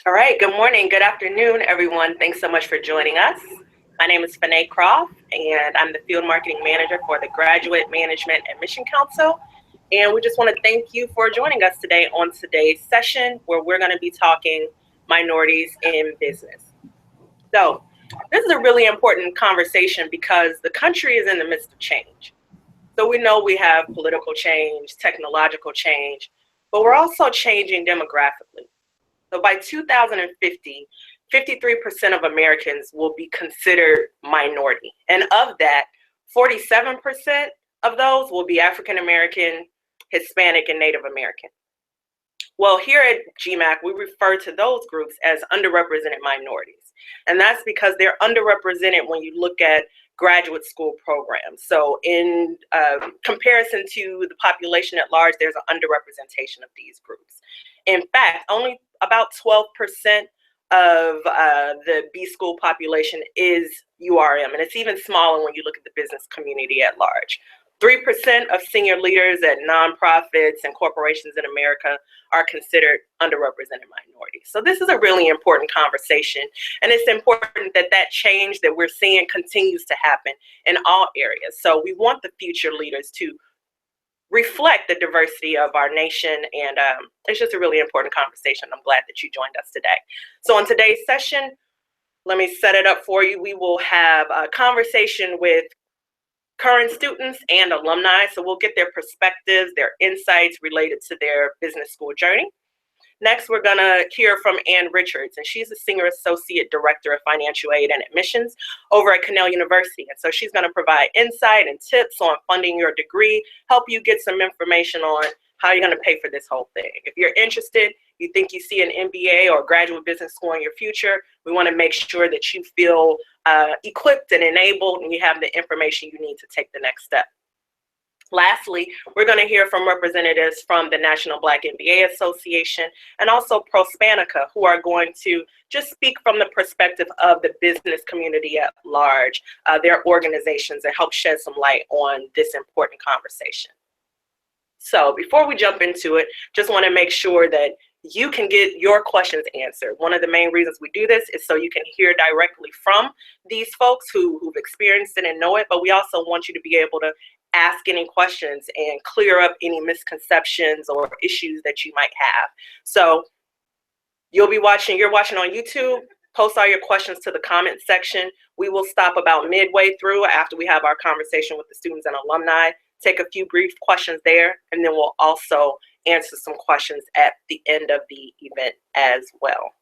All right, good morning, good afternoon, everyone. Thanks so much for joining us. My name is Fanae Croft, and I'm the Field Marketing Manager for the Graduate Management Admission Council. And we just want to thank you for joining us today on today's session, where we're going to be talking minorities in business. So this is a really important conversation because the country is in the midst of change. So we know we have political change, technological change, but we're also changing demographically. So by 2050, 53% of Americans will be considered minority. And of that, 47% of those will be African American, Hispanic, and Native American. Well, here at GMAC, we refer to those groups as underrepresented minorities. And that's because they're underrepresented when you look at graduate school programs. So in comparison to the population at large, there's an underrepresentation of these groups. In fact, only about 12% of the B school population is URM, and it's even smaller when you look at the business community at large. 3% of senior leaders at nonprofits and corporations in America are considered underrepresented minorities. So this is a really important conversation, and it's important that that change that we're seeing continues to happen in all areas. So we want the future leaders to reflect the diversity of our nation, and it's just a really important conversation. I'm glad that you joined us today. So on today's session, let me set it up for you. We will have a conversation with current students and alumni, so we'll get their perspectives, their insights related to their business school journey. Next, we're gonna hear from Ann Richards, and she's a Senior Associate Director of Financial Aid and Admissions over at Cornell University. And so she's gonna provide insight and tips on funding your degree, help you get some information on how you're gonna pay for this whole thing. If you're interested, you think you see an MBA or graduate business school in your future, we wanna make sure that you feel equipped and enabled and you have the information you need to take the next step. Lastly, we're going to hear from representatives from the National Black MBA Association and also Prospanica, who are going to just speak from the perspective of the business community at large, their organizations, and help shed some light on this important conversation. So before we jump into it, just want to make sure that you can get your questions answered. One of the main reasons we do this is so you can hear directly from these folks who've experienced it and know it, but we also want you to be able to ask any questions and clear up any misconceptions or issues that you might have. So you're watching on YouTube, post all your questions to the comment section. We will stop about midway through after we have our conversation with the students and alumni, take a few brief questions there, and then we'll also answer some questions at the end of the event as well.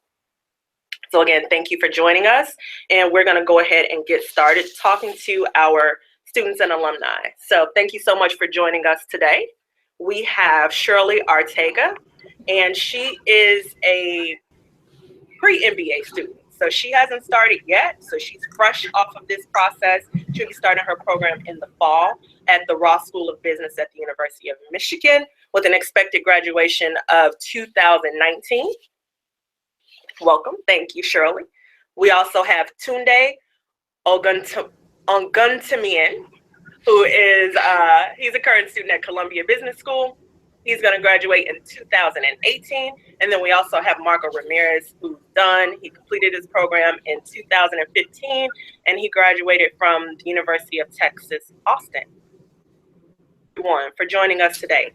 So again, thank you for joining us, and we're gonna go ahead and get started talking to our students and alumni. So thank you so much for joining us today. We have Shirley Arteaga, and she is a pre-MBA student. So she hasn't started yet, so she's fresh off of this process. She'll be starting her program in the fall at the Ross School of Business at the University of Michigan with an expected graduation of 2019. Welcome, thank you, Shirley. We also have Tunde Onguntamian, who is, he's a current student at Columbia Business School. He's gonna graduate in 2018. And then we also have Marco Ramirez, who's he completed his program in 2015, and he graduated from the University of Texas, Austin. Everyone, for joining us today.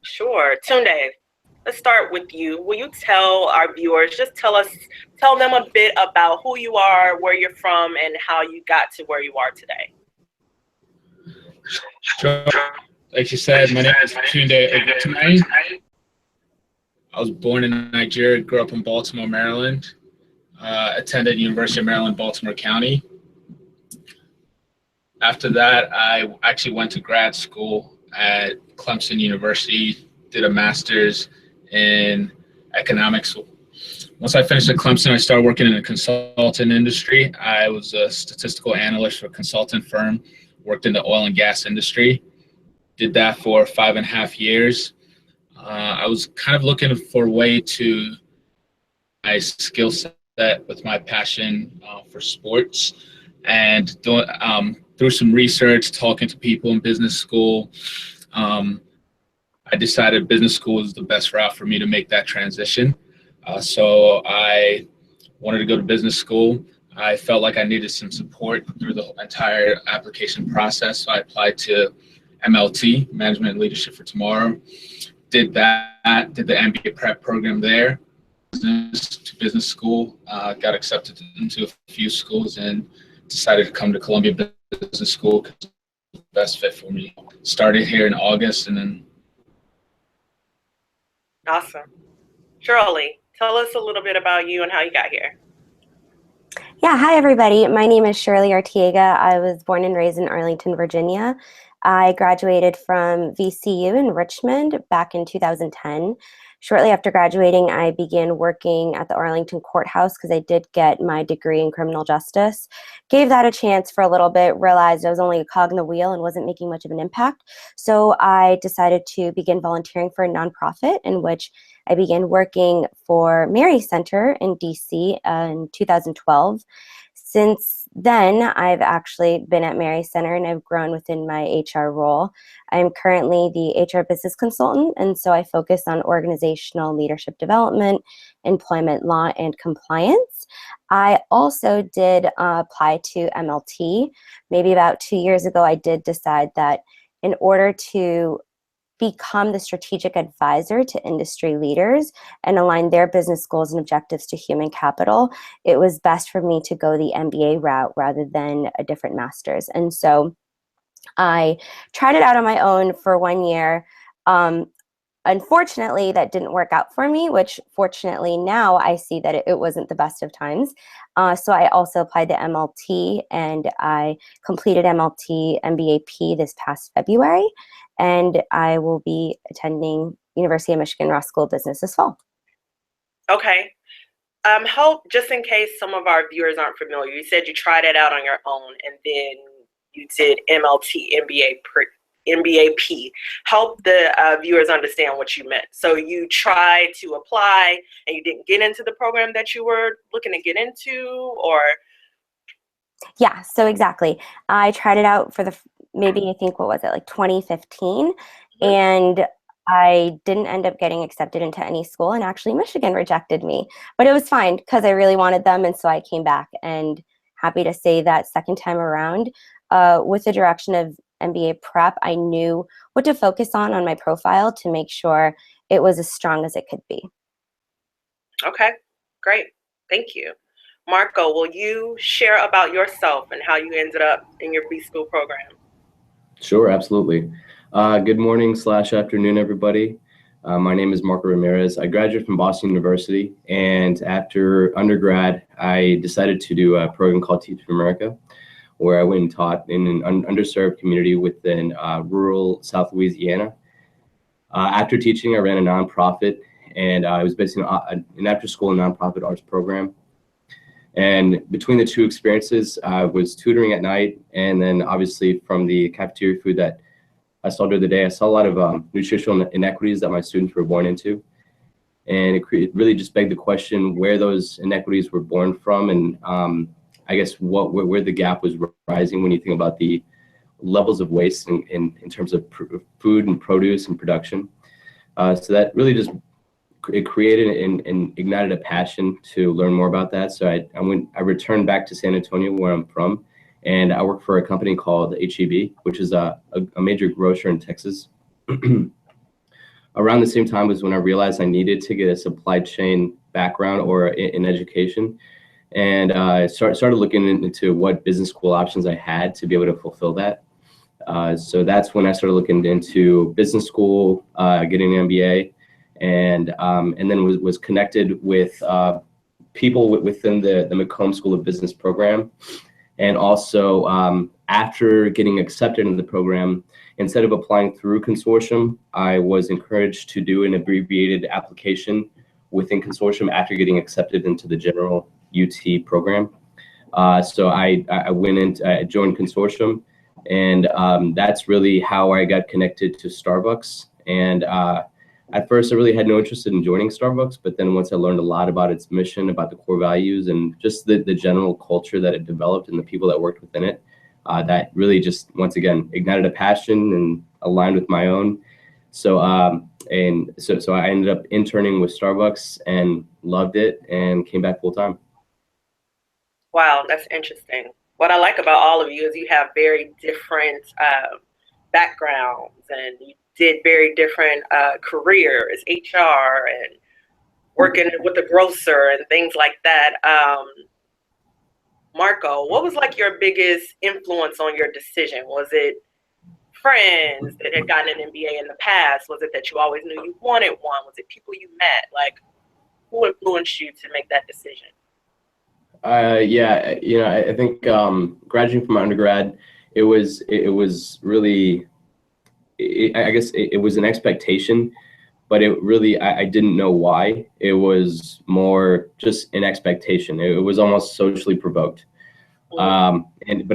Sure, Tunde. Let's start with you. Will you tell our viewers, tell them a bit about who you are, where you're from, and how you got to where you are today? Sure. Like you said, my name is Tunde Oguntamiyan. I was born in Nigeria, grew up in Baltimore, Maryland, attended University of Maryland, Baltimore County. After that, I actually went to grad school at Clemson University, did a master's in economics. Once I finished at Clemson, I started working in the consultant industry. I was a statistical analyst for a consultant firm, worked in the oil and gas industry, did that for 5.5 years. I was kind of looking for a way to my skill set with my passion for sports, and through some research, talking to people in business school, I I decided business school is the best route for me to make that transition. So I wanted to go to business school. I felt like I needed some support through the entire application process. So I applied to MLT, Management and Leadership for Tomorrow. Did that, did the MBA prep program there, business school, got accepted into a few schools and decided to come to Columbia Business School because it was the best fit for me. Started here in August and then. Awesome. Shirley, tell us a little bit about you and how you got here. Yeah, hi everybody. My name is Shirley Artiega. I was born and raised in Arlington, Virginia. I graduated from VCU in Richmond back in 2010. Shortly after graduating, I began working at the Arlington courthouse because I did get my degree in criminal justice. Gave that a chance for a little bit, realized I was only a cog in the wheel and wasn't making much of an impact. So I decided to begin volunteering for a nonprofit in which I began working for Mary Center in DC in 2012. Since then, I've actually been at Mary Center and I've grown within my HR role. I'm currently the HR business consultant, and so I focus on organizational leadership development, employment law, and compliance. I also did apply to MLT. Maybe about 2 years ago, I did decide that in order to become the strategic advisor to industry leaders and align their business goals and objectives to human capital, it was best for me to go the MBA route rather than a different master's. And so I tried it out on my own for 1 year. Unfortunately, that didn't work out for me, which fortunately now I see that it wasn't the best of times. So I also applied to MLT and I completed MLT MBAP this past February. And I will be attending University of Michigan Ross School of Business this fall. Okay. Help, just in case some of our viewers aren't familiar, you said you tried it out on your own and then you did MLT, MBAP. Help the viewers understand what you meant. So you tried to apply and you didn't get into the program that you were looking to get into, or? Yeah, so exactly. I tried it out for maybe I think, what was it, like 2015, and I didn't end up getting accepted into any school, and actually Michigan rejected me, but it was fine because I really wanted them, and so I came back, and happy to say that second time around, with the direction of MBA prep, I knew what to focus on my profile to make sure it was as strong as it could be. Okay, great, thank you. Marco, will you share about yourself and how you ended up in your B-School program? Sure, absolutely. Good morning / afternoon, everybody. My name is Marco Ramirez. I graduated from Boston University, and after undergrad, I decided to do a program called Teach for America, where I went and taught in an underserved community within rural South Louisiana. After teaching, I ran a nonprofit, and I was basically an after-school nonprofit arts program. And between the two experiences, I was tutoring at night, and then obviously from the cafeteria food that I saw during the day, I saw a lot of nutritional inequities that my students were born into. And it really just begged the question where those inequities were born from, and I guess where the gap was rising when you think about the levels of waste in terms of food and produce and production. So that really just it created and ignited a passion to learn more about that. So I returned back to San Antonio, where I'm from, and I work for a company called HEB, which is a major grocer in Texas. Around the same time was when I realized I needed to get a supply chain background or in education, and I started looking into what business school options I had to be able to fulfill that. So that's when I started looking into business school, getting an MBA. And then was connected with people within the Macomb School of Business program. And also, after getting accepted into the program, instead of applying through consortium, I was encouraged to do an abbreviated application within consortium after getting accepted into the general UT program. So I went in, I joined consortium, and that's really how I got connected to Starbucks. And at first, I really had no interest in joining Starbucks, but then once I learned a lot about its mission, about the core values, and just the general culture that it developed and the people that worked within it, that really just, once again, ignited a passion and aligned with my own. So I ended up interning with Starbucks and loved it and came back full time. Wow, that's interesting. What I like about all of you is you have very different backgrounds, and you did very different careers, HR and working with the grocer and things like that. Marco, what was like your biggest influence on your decision? Was it friends that had gotten an MBA in the past? Was it that you always knew you wanted one? Was it people you met? Like, who influenced you to make that decision? Yeah, I think graduating from undergrad, it was really, I guess it was an expectation, but it really, I didn't know why. It was more just an expectation. It was almost socially provoked. But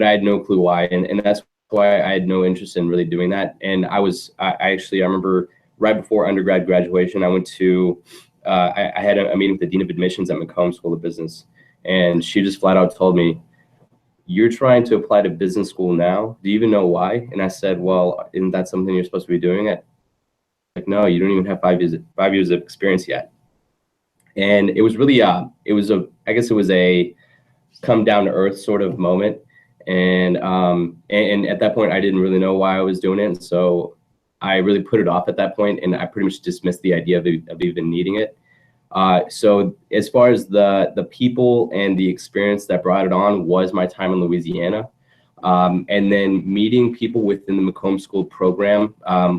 I had no clue why. And that's why I had no interest in really doing that. And I remember right before undergrad graduation, I went to, I had a meeting with the Dean of Admissions at Macomb School of Business. And she just flat out told me, "You're trying to apply to business school now. Do you even know why?" And I said, "Well, isn't that something you're supposed to be doing?" Like, "No, you don't even have 5 years of experience yet." And it was really, I guess it was a come down to earth sort of moment. And at that point, I didn't really know why I was doing it. So I really put it off at that point, and I pretty much dismissed the idea of even needing it. So as far as the people and the experience that brought it on was my time in Louisiana. And then meeting people within the Macomb School program.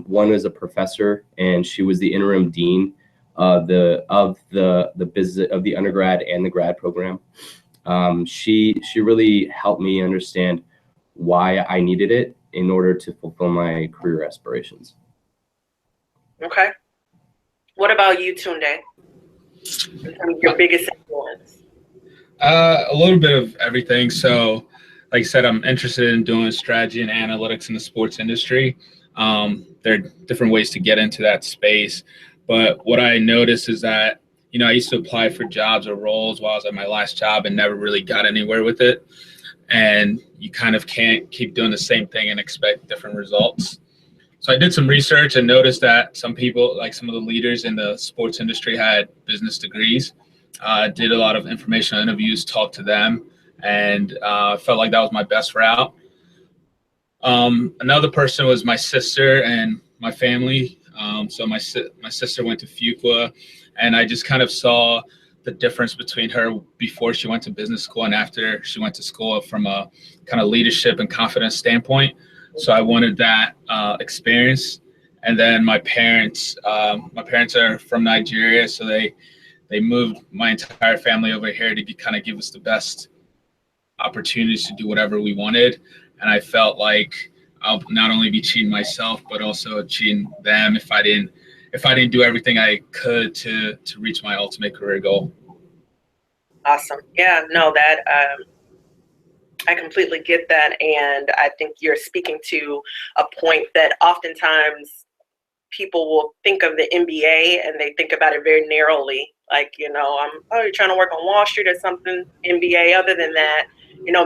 One was a professor, and she was the interim dean of the business of the undergrad and the grad program. She really helped me understand why I needed it in order to fulfill my career aspirations. Okay. What about you, Tunde? Your biggest influence? A little bit of everything. So, like I said, I'm interested in doing strategy and analytics in the sports industry. There are different ways to get into that space. But what I noticed is that, I used to apply for jobs or roles while I was at my last job and never really got anywhere with it. And you kind of can't keep doing the same thing and expect different results. So I did some research and noticed that some people, like some of the leaders in the sports industry, had business degrees. Did a lot of informational interviews, talked to them, and felt like that was my best route. Another person was my sister and my family. So my sister went to Fuqua, and I just kind of saw the difference between her before she went to business school and after she went to school from a kind of leadership and confidence standpoint. So I wanted that experience. And then my parents are from Nigeria, so they moved my entire family over here to kind of give us the best opportunities to do whatever we wanted. And I felt like I'll not only be cheating myself, but also cheating them if I didn't do everything I could to reach my ultimate career goal. Awesome. Yeah, no, that I completely get that. And I think you're speaking to a point that oftentimes people will think of the MBA and they think about it very narrowly. Like, you're trying to work on Wall Street or something, MBA. Other than that,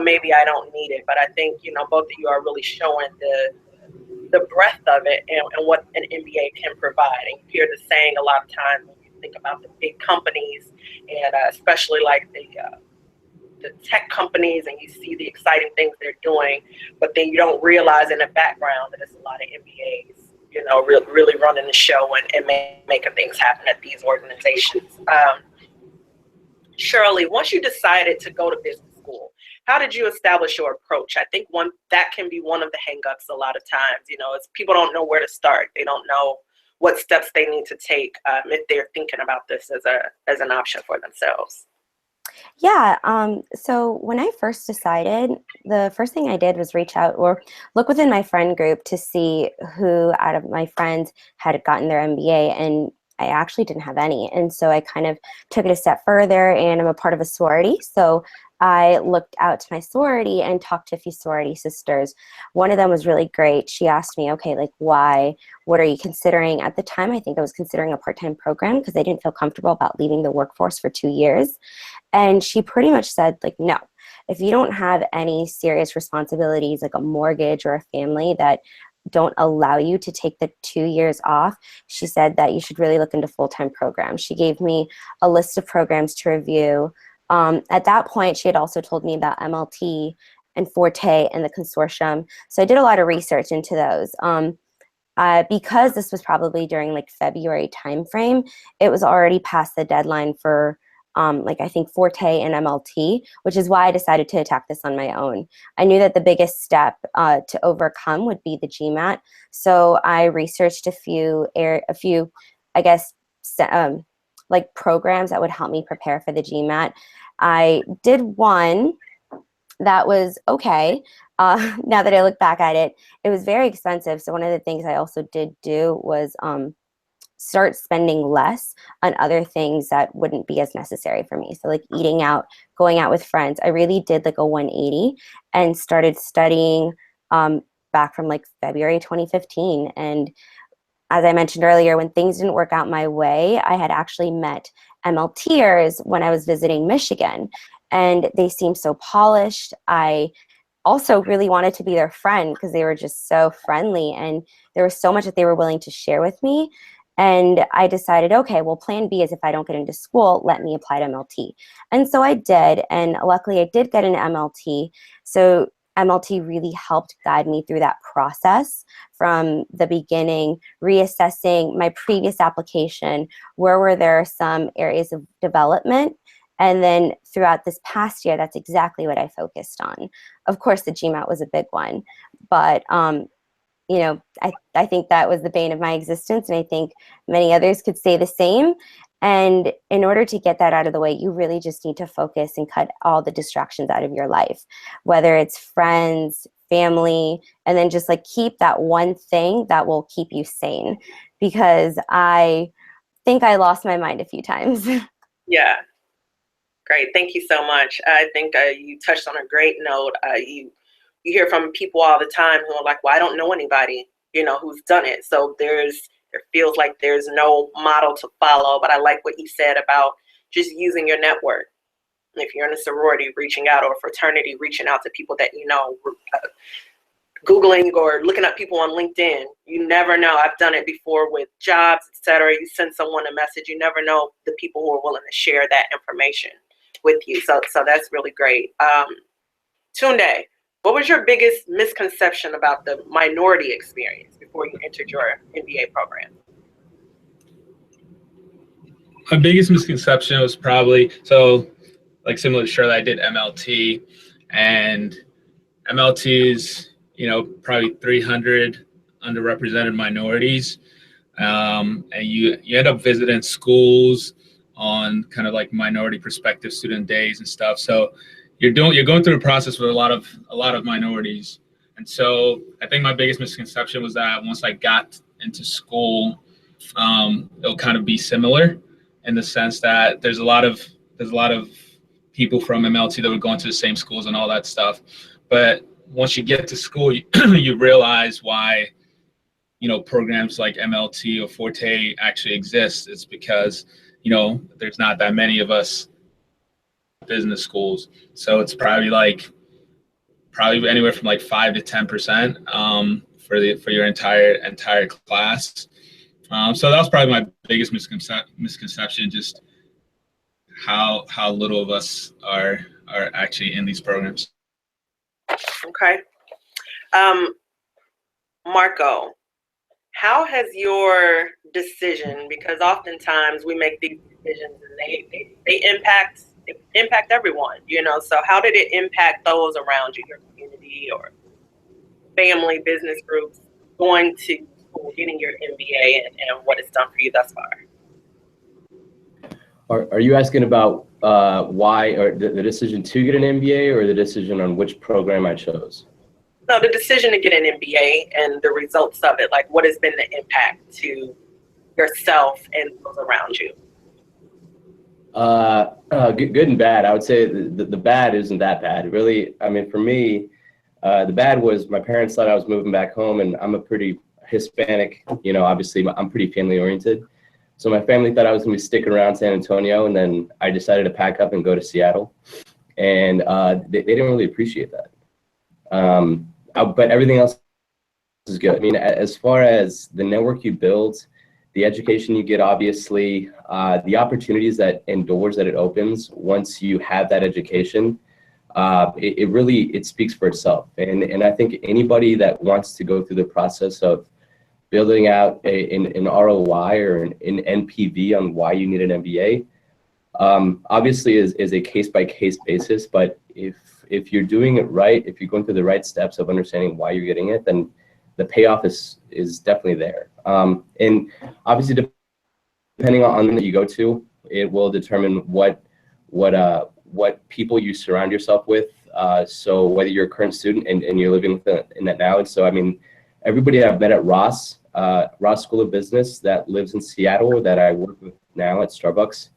maybe I don't need it. But I think, both of you are really showing the breadth of it and what an MBA can provide. And you hear the saying a lot of times when you think about the big companies, and especially like the tech companies, and you see the exciting things they're doing, but then you don't realize in the background that there's a lot of MBAs, really running the show and making things happen at these organizations. Shirley, once you decided to go to business school, how did you establish your approach? I think that can be one of the hangups a lot of times, is people don't know where to start. They don't know what steps they need to take if they're thinking about this as an option for themselves. Yeah, so when I first decided, the first thing I did was reach out or look within my friend group to see who out of my friends had gotten their MBA, and I actually didn't have any. And so I kind of took it a step further, and I'm a part of a sorority. So I looked out to my sorority and talked to a few sorority sisters. One of them was really great. She asked me, okay, like, why? What are you considering? At the time, I think I was considering a part-time program because I didn't feel comfortable about leaving the workforce for 2 years. And she pretty much said, like, no, if you don't have any serious responsibilities like a mortgage or a family that don't allow you to take the 2 years off, she said that you should really look into full-time programs. She gave me a list of programs to review. At that point, she had also told me about MLT and Forte and the consortium. So I did a lot of research into those. Because this was probably during like February timeframe, it was already past the deadline for like I think Forte and MLT, which is why I decided to attack this on my own. I knew that the biggest step to overcome would be the GMAT. So I researched a few, I guess, like programs that would help me prepare for the GMAT. I did one that was okay. Now that I look back at it, it was very expensive. So one of the things I also did do was start spending less on other things that wouldn't be as necessary for me. So like eating out, going out with friends. I really did like a 180 and started studying back from like February 2015. And as I mentioned earlier, when things didn't work out my way, I had actually met MLTers when I was visiting Michigan, and they seemed so polished. I also really wanted to be their friend because they were just so friendly, and there was so much that they were willing to share with me. And I decided, okay, well, plan B is if I don't get into school, let me apply to MLT. And so I did, and luckily I did get an MLT. So MLT really helped guide me through that process from the beginning, reassessing my previous application, where were there some areas of development. And then throughout this past year, that's exactly what I focused on. Of course, the GMAT was a big one, but you know, I think that was the bane of my existence, and I think many others could say the same. And in order to get that out of the way, you really just need to focus and cut all the distractions out of your life, whether it's friends, family, and then just like keep that one thing that will keep you sane, because I think I lost my mind a few times. Yeah. Great. Thank you so much. I think you touched on a great note. You hear from people all the time who are like, well, I don't know anybody, you know, who's done it. So there feels like there's no model to follow. But I like what you said about just using your network. If you're in a sorority, reaching out, or a fraternity, reaching out to people that you know, Googling or looking up people on LinkedIn. You never know. I've done it before with jobs, etc. You send someone a message. You never know the people who are willing to share that information with you. So that's really great. Tunde, what was your biggest misconception about the minority experience before you entered your MBA program? My biggest misconception was probably, so like similar to Shirley, I did MLT, and MLT is, you know, probably 300 underrepresented minorities. And you end up visiting schools on kind of like minority perspective student days and stuff. So you're going through a process with a lot of minorities. And so I think my biggest misconception was that once I got into school, it'll kind of be similar in the sense that there's a lot of people from MLT that were going to the same schools and all that stuff. But once you get to school, you realize why, you know, programs like MLT or Forte actually exist. It's because, you know, there's not that many of us business schools. So it's probably anywhere from like 5 to 10% for your entire class. So that was probably my biggest misconception, just how little of us are actually in these programs. Okay. Marco, how has your decision, because oftentimes we make these decisions and they impact everyone, you know, so how did it impact those around you, your community or family, business groups, going to school, getting your MBA, and what it's done for you thus far? Are you asking about why, or the decision to get an MBA, or the decision on which program I chose? No, the decision to get an MBA and the results of it, like what has been the impact to yourself and those around you? Good and bad. I would say the bad isn't that bad. Really, I mean, for me, the bad was my parents thought I was moving back home, and I'm a pretty Hispanic, you know, obviously I'm pretty family oriented. So my family thought I was going to be sticking around San Antonio, and then I decided to pack up and go to Seattle. And they didn't really appreciate that. But everything else is good. I mean, as far as the network you build, the education you get, obviously, the opportunities and doors that it opens once you have that education, it really speaks for itself. And I think anybody that wants to go through the process of building out an ROI or an NPV on why you need an MBA, obviously is a case-by-case basis. But if you're doing it right, if you're going through the right steps of understanding why you're getting it, then the payoff is definitely there. And obviously, depending on that you go to, it will determine what people you surround yourself with. So whether you're a current student and you're living in that knowledge. So I mean, everybody I've met at Ross School of Business that lives in Seattle that I work with now at Starbucks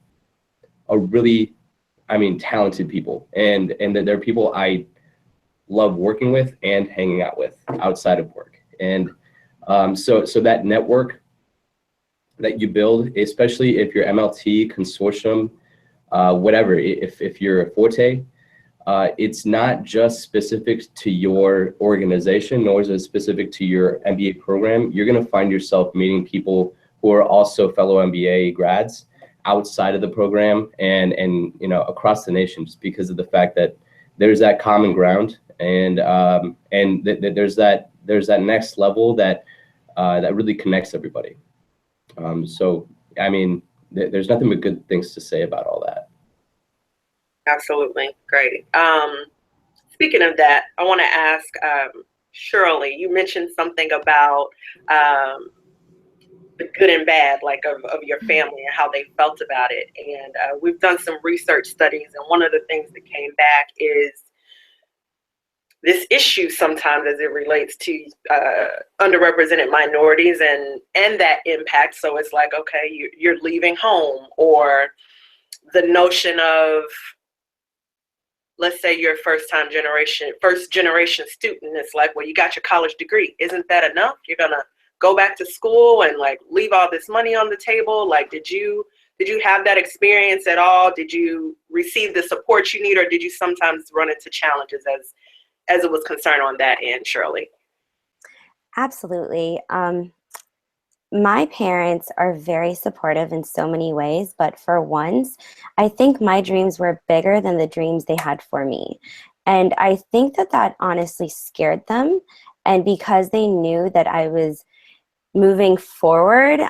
are really, I mean, talented people, and they're people I love working with and hanging out with outside of work. And so that network that you build, especially if you're MLT, consortium, whatever, if you're a Forte, it's not just specific to your organization, nor is it specific to your MBA program. You're going to find yourself meeting people who are also fellow MBA grads outside of the program and you know, across the nation, just because of the fact that there's that common ground, and there's that next level that really connects everybody. So I mean, there's nothing but good things to say about all that. Absolutely. Great. Speaking of that, I want to ask Shirley, you mentioned something about the good and bad, like of your family and how they felt about it. And we've done some research studies, and one of the things that came back is this issue sometimes as it relates to underrepresented minorities and that impact. So it's like, okay, you're leaving home, or the notion of, let's say you're first generation student. It's like, well, you got your college degree. Isn't that enough? You're going to go back to school and like leave all this money on the table. Like, did you have that experience at all? Did you receive the support you need, or did you sometimes run into challenges as it was concerned on that end, Shirley? Absolutely. My parents are very supportive in so many ways, but for once, I think my dreams were bigger than the dreams they had for me. And I think that honestly scared them. And because they knew that I was moving forward,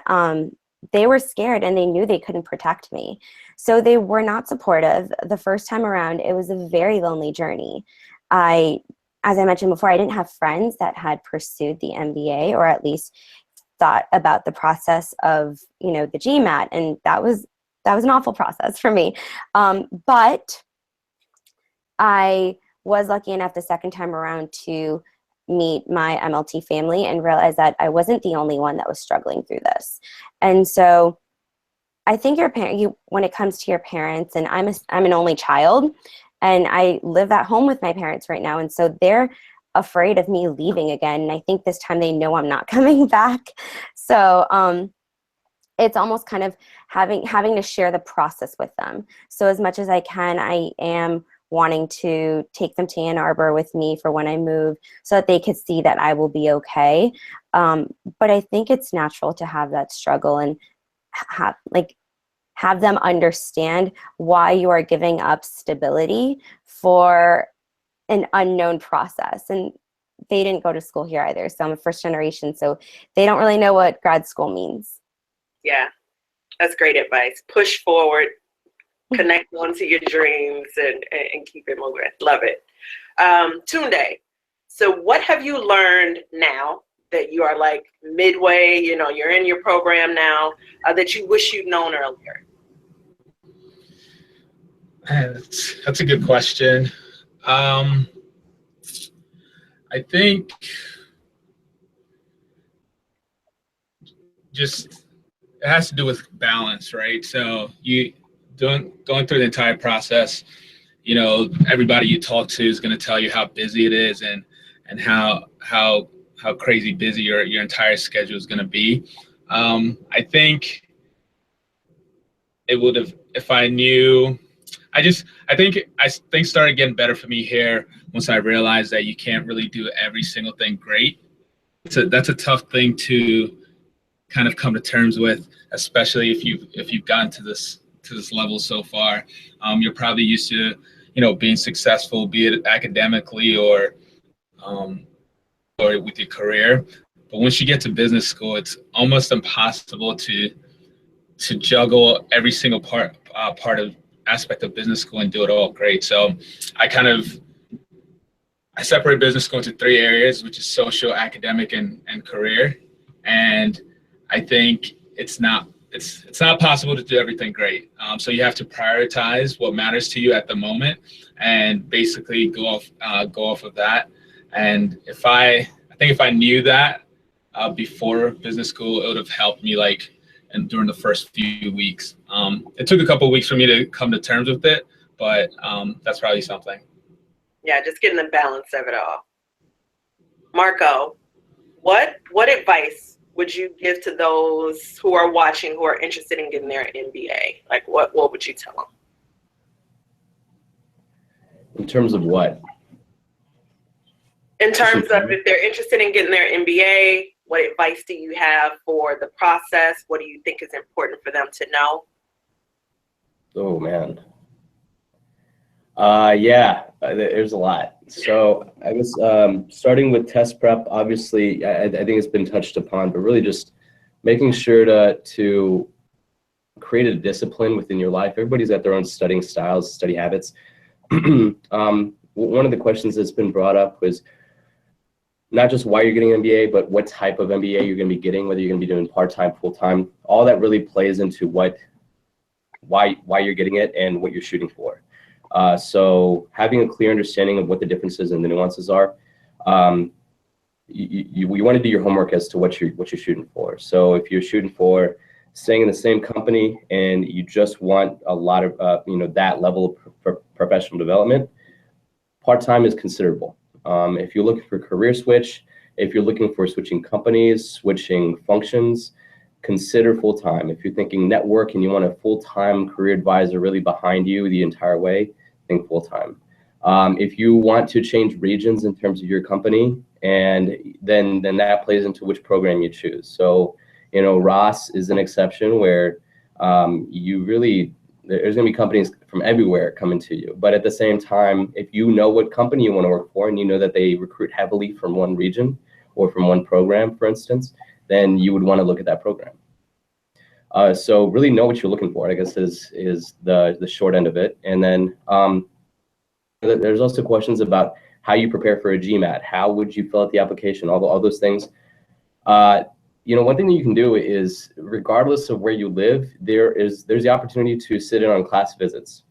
they were scared, and they knew they couldn't protect me. So they were not supportive. The first time around, it was a very lonely journey. As I mentioned before, I didn't have friends that had pursued the MBA, or at least thought about the process of, you know, the GMAT, and that was an awful process for me. But I was lucky enough the second time around to meet my MLT family and realize that I wasn't the only one that was struggling through this. And so I think when it comes to your parents, and I'm an only child, and I live at home with my parents right now, and so they're afraid of me leaving again. And I think this time they know I'm not coming back. So it's almost kind of having to share the process with them. So as much as I can, I am wanting to take them to Ann Arbor with me for when I move, so that they could see that I will be okay. But I think it's natural to have that struggle and have them understand why you are giving up stability for an unknown process. And they didn't go to school here either, so I'm a first generation, so they don't really know what grad school means. Yeah, that's great advice. Push forward, connect on to your dreams, and keep it moving. Love it. Tunde, so what have you learned now that you are like midway, you know, you're in your program now, that you wish you'd known earlier? That's a good question. I think just it has to do with balance, right? So going through the entire process, you know, everybody you talk to is going to tell you how busy it is and how crazy busy your entire schedule is going to be. I think it would have, if I knew. I think things started getting better for me here once I realized that you can't really do every single thing great. that's a tough thing to kind of come to terms with, especially if you've gotten to this level so far. You're probably used to, being successful, be it academically or with your career. But once you get to business school, it's almost impossible to juggle every single aspect of business school and do it all great. So I separate business school into 3 areas, which is social, academic, and career. And I think it's not possible to do everything great. So you have to prioritize what matters to you at the moment, and basically go off of that. And I think if I knew that before business school, it would have helped me and during the first few weeks. It took a couple of weeks for me to come to terms with it, but that's probably something. Yeah, just getting the balance of it all. Marco, what advice would you give to those who are watching who are interested in getting their MBA? What would you tell them? In terms of what? In terms of if they're interested in getting their MBA, what advice do you have for the process? What do you think is important for them to know? Oh, man. There's a lot. So I guess starting with test prep, obviously, I think it's been touched upon, but really just making sure to create a discipline within your life. Everybody's got their own studying styles, study habits. One of the questions that's been brought up was not just why you're getting an MBA, but what type of MBA you're going to be getting, whether you're going to be doing part-time, full-time. All that really plays into why you're getting it and what you're shooting for. So having a clear understanding of what the differences and the nuances are, you want to do your homework as to what you're shooting for. So if you're shooting for staying in the same company and you just want a lot of that level of professional development, part-time is considerable. If you're looking for a career switch, if you're looking for switching companies, switching functions, consider full-time. If you're thinking network and you want a full-time career advisor really behind you the entire way, think full-time. If you want to change regions in terms of your company, and then that plays into which program you choose. So, Ross is an exception where there's going to be companies from everywhere coming to you. But at the same time, if you know what company you want to work for and you know that they recruit heavily from one region or from one program, for instance, then you would want to look at that program. So really know what you're looking for, I guess, is the short end of it. And then there's also questions about how you prepare for a GMAT. How would you fill out the application? All those things. One thing that you can do is, regardless of where you live, there's the opportunity to sit in on class visits.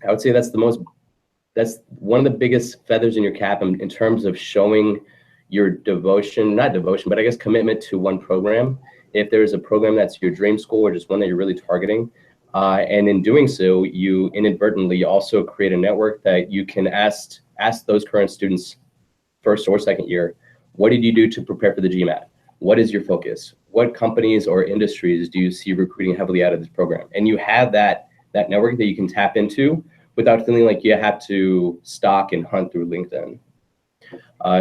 I would say that's one of the biggest feathers in your cap in terms of showing your not devotion, but I guess commitment to one program. If there's a program that's your dream school or just one that you're really targeting, and in doing so, you inadvertently also create a network that you can ask those current students, first or second year, what did you do to prepare for the GMAT? What is your focus? What companies or industries do you see recruiting heavily out of this program? And you have that network that you can tap into without feeling like you have to stalk and hunt through LinkedIn.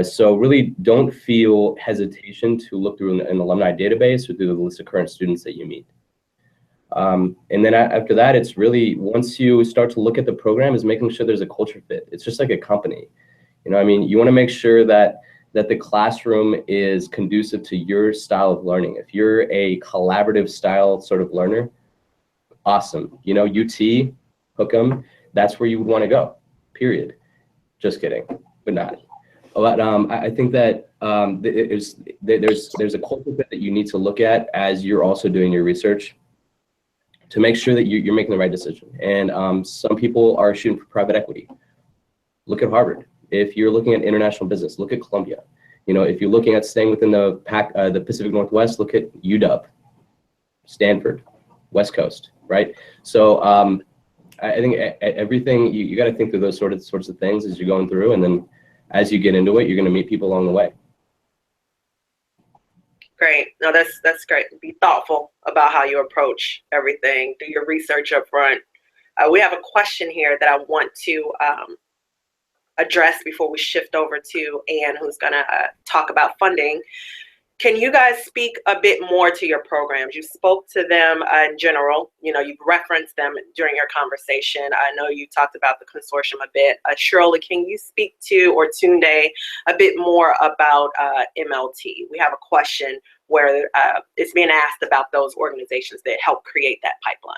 So really don't feel hesitation to look through an alumni database or through the list of current students that you meet. And then after that, it's really, once you start to look at the program, is making sure there's a culture fit. It's just like a company. You want to make sure that the classroom is conducive to your style of learning. If you're a collaborative style sort of learner, awesome. UT, hook 'em, that's where you would want to go, period. Just kidding, but not. But I think that there's a culture fit that you need to look at as you're also doing your research to make sure that you're making the right decision. And some people are shooting for private equity. Look at Harvard. If you're looking at international business, look at Columbia. If you're looking at staying within the Pacific Northwest, look at UW, Stanford, West Coast, right? So I think everything, you got to think through those sorts of things as you're going through, and then as you get into it, you're going to meet people along the way. Great. No, that's great. Be thoughtful about how you approach everything. Do your research up front. We have a question here that I want to address before we shift over to Ann, who's going to talk about funding. Can you guys speak a bit more to your programs? You spoke to them in general. You know, you've referenced them during your conversation. I know you talked about the consortium a bit. Shirley, can you speak to, or Tunde, a bit more about MLT? We have a question where it's being asked about those organizations that help create that pipeline.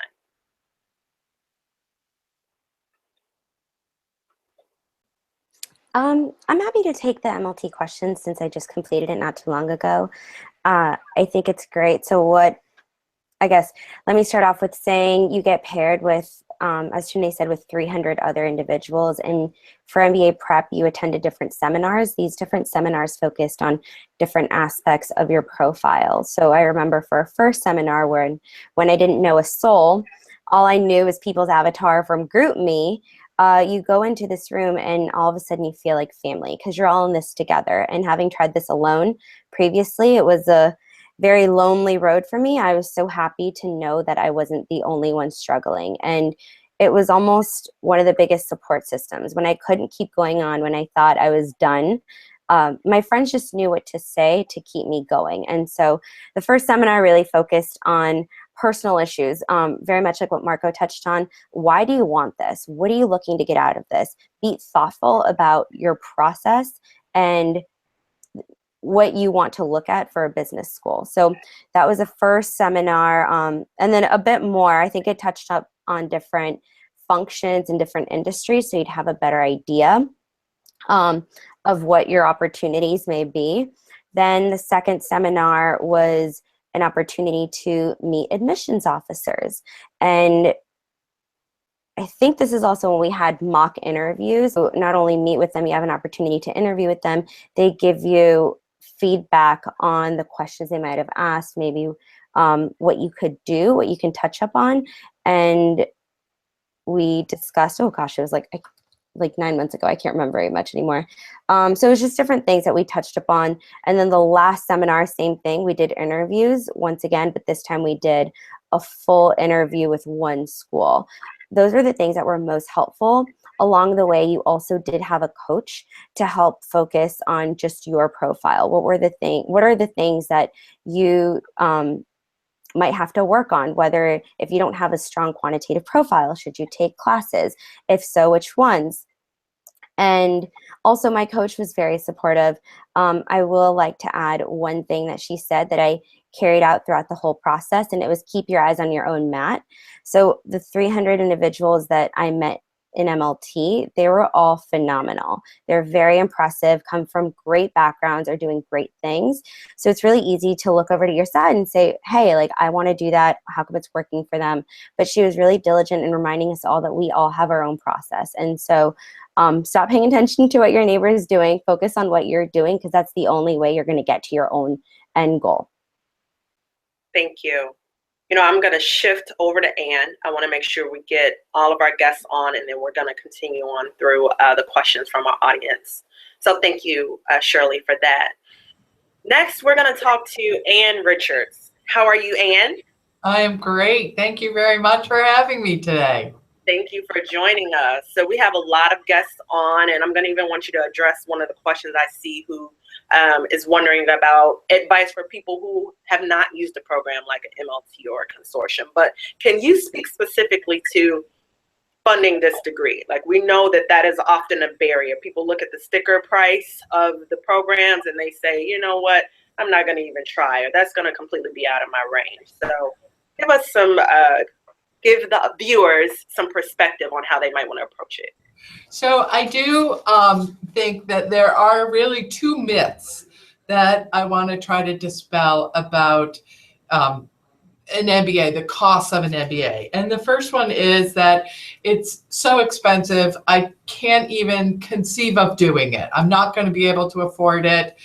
I'm happy to take the MLT question since I just completed it not too long ago. I think it's great. So I guess, let me start off with saying you get paired with, as Tunde said, with 300 other individuals. And for MBA prep, you attended different seminars. These different seminars focused on different aspects of your profile. So I remember for a first seminar when I didn't know a soul, all I knew was people's avatar from GroupMe. You go into this room and all of a sudden you feel like family because you're all in this together. And having tried this alone previously, it was a very lonely road for me. I was so happy to know that I wasn't the only one struggling. And it was almost one of the biggest support systems. When I couldn't keep going on, when I thought I was done, my friends just knew what to say to keep me going. And so the first seminar really focused on personal issues, very much like what Marco touched on. Why do you want this? What are you looking to get out of this? Be thoughtful about your process and what you want to look at for a business school. So that was the first seminar. And then a bit more, I think it touched up on different functions and different industries so you'd have a better idea of what your opportunities may be. Then the second seminar was an opportunity to meet admissions officers. And I think this is also when we had mock interviews. So not only meet with them, you have an opportunity to interview with them. They give you feedback on the questions they might have asked, maybe what you could do, what you can touch up on. And we discussed, oh gosh, it was like 9 months ago. I can't remember very much anymore. So it was just different things that we touched upon. And then the last seminar, same thing. We did interviews once again, but this time we did a full interview with one school. Those are the things that were most helpful. Along the way, you also did have a coach to help focus on just your profile. What are the things that you might have to work on? Whether if you don't have a strong quantitative profile, should you take classes? If so, which ones? And also my coach was very supportive. I will like to add one thing that she said that I carried out throughout the whole process, and it was keep your eyes on your own mat. So the 300 individuals that I met in MLT, they were all phenomenal. They're very impressive, come from great backgrounds, are doing great things. So it's really easy to look over to your side and say, hey, like, I want to do that. How come it's working for them? But she was really diligent in reminding us all that we all have our own process. And so stop paying attention to what your neighbor is doing. Focus on what you're doing, because that's the only way you're going to get to your own end goal. Thank you. You know, I'm going to shift over to Ann. I want to make sure we get all of our guests on, and then we're going to continue on through the questions from our audience. So thank you, Shirley, for that. Next, we're going to talk to Ann Richards. How are you, Ann? I am great. Thank you very much for having me today. Thank you for joining us. So we have a lot of guests on, and I'm going to even want you to address one of the questions I see who is wondering about advice for people who have not used a program like an MLT or a consortium. But can you speak specifically to funding this degree? Like, we know that that is often a barrier. People look at the sticker price of the programs and they say, you know what, I'm not going to even try, or that's going to completely be out of my range. So give us some, give the viewers some perspective on how they might want to approach it. So I do think that there are really two myths that I want to try to dispel about an MBA, the cost of an MBA. And the first one is that it's so expensive, I can't even conceive of doing it. I'm not going to be able to afford it.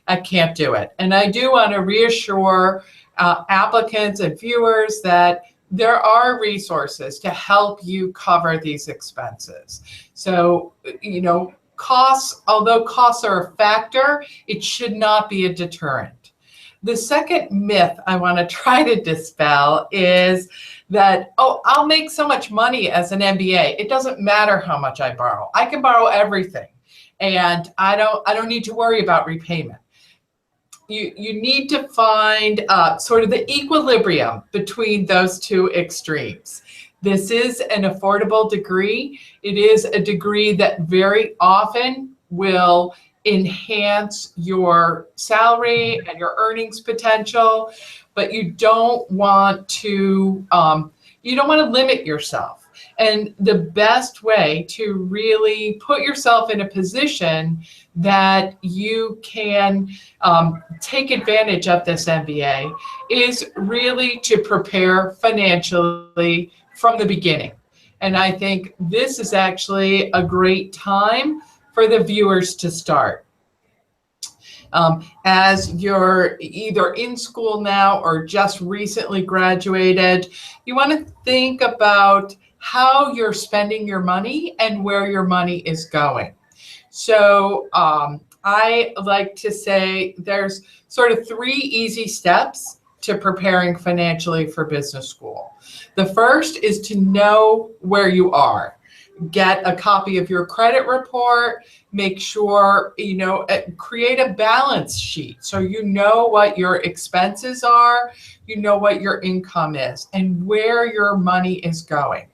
I can't do it. And I do want to reassure applicants and viewers that there are resources to help you cover these expenses. So, you know, costs, although costs are a factor, it should not be a deterrent. The second myth I want to try to dispel is that, oh, I'll make so much money as an MBA. It doesn't matter how much I borrow. I can borrow everything. and I don't need to worry about repayment. You need to find sort of the equilibrium between those two extremes. This is an affordable degree. It is a degree that very often will enhance your salary and your earnings potential, but you don't want to limit yourself. And the best way to really put yourself in a position that you can take advantage of this MBA is really to prepare financially from the beginning. And I think this is actually a great time for the viewers to start. As you're either in school now or just recently graduated, you want to think about how you're spending your money and where your money is going. So I like to say there's sort of 3 easy steps to preparing financially for business school. The first is to know where you are. Get a copy of your credit report, make sure, create a balance sheet so you know what your expenses are, you know what your income is, and where your money is going.